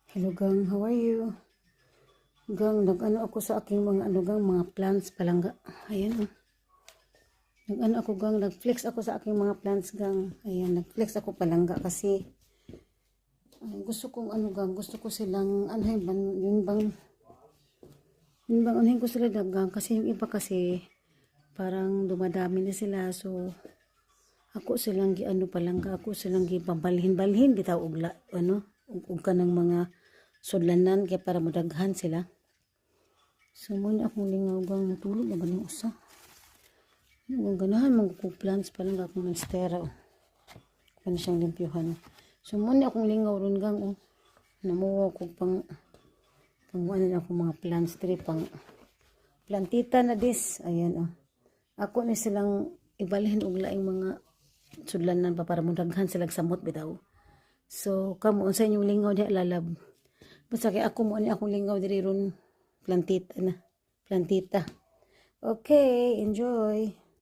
Hello gang, how are you? Gang, nag-ano ako sa aking mga mga plants palangga. Ayan oh. Nag-ano ako gang, nag-flex ako sa aking mga plants gang. Ayan, nag-flex ako palangga kasi gusto kong gang, gusto ko silang yun bang anuhin ko sila gang kasi yung iba kasi parang dumadami na sila, so ako silang palangga, ako silang gipabalhin-balhin bitaw ugla ug kanang mga sudlanan kaya para madaghan sila. So muna akong lingaw gang natulog na ba ng usa. Yung ganahan mga plants pa lang akong monstera. Kaya siyang limpyuhan. So muna akong lingaw ron gang namuwa ko pang ano na akong mga plants diri pang plantita na dis. Ayan Ako ni silang ibalhin og laing mga sudlanan pa para mudaghan sila samot bitaw. So kamo unsa inyong lingaw di lalab. Basta kay ako mo ni akong lingaw diri ron plantita. Okay, enjoy.